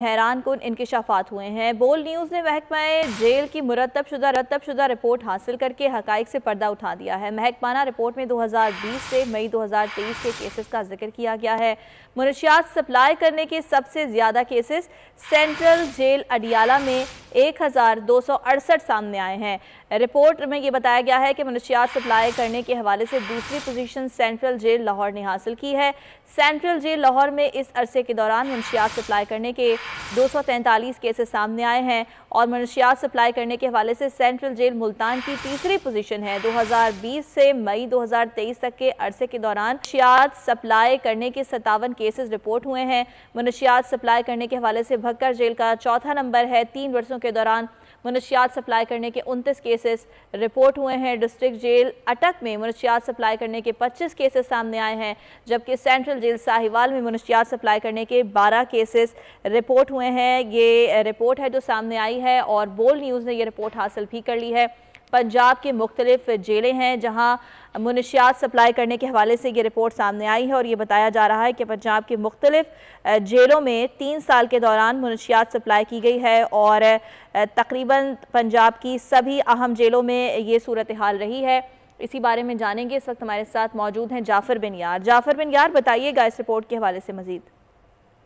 हैरान कुन इंकशाफात हुए हैं। बोल न्यूज़ ने महकमा जेल की मुरतब शुदा रिपोर्ट हासिल करके हकाइक से पर्दा उठा दिया है। महकमाना रिपोर्ट में 2020 से मई 2023 के केसेस का जिक्र किया गया है। मुनशियात सप्लाई करने के सबसे ज़्यादा केसेस सेंट्रल जेल अडियाला में 1268 सामने आए हैं। रिपोर्ट में ये बताया गया है कि मुनशियात सप्लाई करने के हवाले से दूसरी पोजीशन सेंट्रल जेल लाहौर ने हासिल की है। सेंट्रल जेल लाहौर में इस अरसे के दौरान मुनशियात सप्लाई करने के 243 केसेस सामने आए हैं और मुनशियात सप्लाई करने के हवाले से सेंट्रल जेल मुल्तान की तीसरी पोजीशन है। 2020 से मई 2023 तक के अरसे के दौरान मुनशियात सप्लाई करने के 57 केसेस रिपोर्ट हुए हैं। मुनशियात सप्लाई करने के हवाले से भक्कर जेल का चौथा नंबर है। 3 वर्षों के दौरान मुनशियात सप्लाई करने के 29 केसेस रिपोर्ट हुए हैं। डिस्ट्रिक्ट जेल अटक में मुनशियात सप्लाई करने के 25 केसेस सामने आए हैं, जबकि सेंट्रल जेल साहिवाल में मुनशियात सप्लाई करने के 12 केसेस रिपोर्ट हुए हैं। ये रिपोर्ट है जो सामने आई है और बोल न्यूज़ ने ये रिपोर्ट हासिल भी कर ली है। पंजाब की मुख्तलिफ जेलें हैं जहाँ मुनशियात सप्लाई करने के हवाले से ये रिपोर्ट सामने आई है और ये बताया जा रहा है कि पंजाब की मुख्तलिफ जेलों में 3 साल के दौरान मुनशियात सप्लाई की गई है और तकरीबन पंजाब की सभी अहम जेलों में ये सूरत हाल रही है। इसी बारे में जानेंगे। इस वक्त हमारे साथ मौजूद हैं जाफर बिन यार। जाफर बिन यार, बताइएगा इस रिपोर्ट के हवाले से मजीद।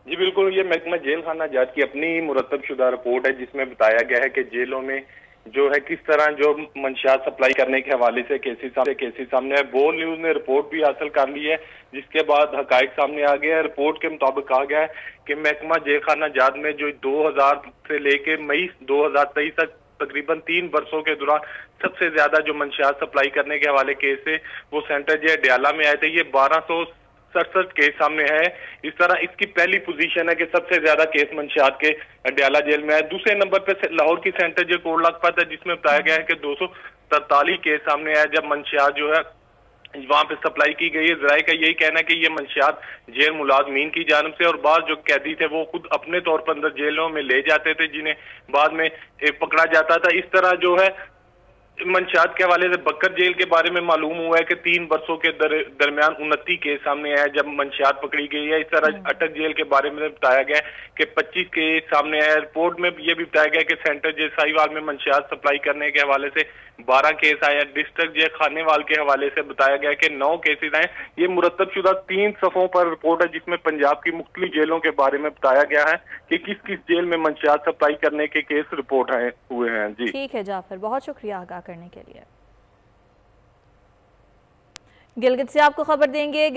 जी बिल्कुल, ये महकमा जेल खाना जात की अपनी मुरतबशुदा रिपोर्ट है जिसमें बताया गया है कि जेलों में जो है किस तरह जो मंशियात सप्लाई करने के हवाले से केसेस सामने है। बोल न्यूज ने रिपोर्ट भी हासिल कर ली है जिसके बाद हकाइक सामने आ गया है। रिपोर्ट के मुताबिक कहा गया है कि महकमा जेल खाना जात में जो 2000 से लेके मई 2023 तक तकरीबन 3 वर्षों के दौरान सबसे ज्यादा जो मंशियात सप्लाई करने के हवाले केस है वो सेंट्रल जेल अडियाला में आए थे। ये 1267 केस सामने है। इस तरह इसकी पहली पोजीशन है कि सबसे ज्यादा केस मंशियात के अडियाला जेल में है। दूसरे नंबर पे लाहौर की सेंट्रल जेल कोट लखपत है जिसमें बताया गया है कि 243 केस सामने आया जब मंशियात जो है वहां पे सप्लाई की गई है। जराये का यही कहना है कि ये मंशियात जेल मुलाजमीन की जानब से और बाद जो कैदी थे वो खुद अपने तौर पर अंदर जेलों में ले जाते थे जिन्हें बाद में पकड़ा जाता था। इस तरह जो है मंशियात के हवाले से बकर जेल के बारे में मालूम हुआ है कि 3 वर्षों के दरमियान 29 केस सामने आए जब मंशियात पकड़ी गई है। इस तरह अटक जेल के बारे में बताया गया कि 25 केस सामने आए। रिपोर्ट में यह भी बताया गया कि सेंट्रल जेल साहिवाल में मंशियात सप्लाई करने के हवाले से 12 केस आए। डिस्ट्रिक्ट जेल खानेवाल के हवाले से बताया गया कि 9 केसेस आए। ये मुरतबशुदा 3 सफ़ों पर रिपोर्ट है जिसमें पंजाब की मुख्तलिफ जेलों के बारे में बताया गया है कि किस किस जेल में मंशियात सप्लाई करने के केस रिपोर्ट हुए हैं। जी ठीक है जाफर, बहुत शुक्रिया आगाह करने के लिए। गिलगित से आपको खबर देंगे।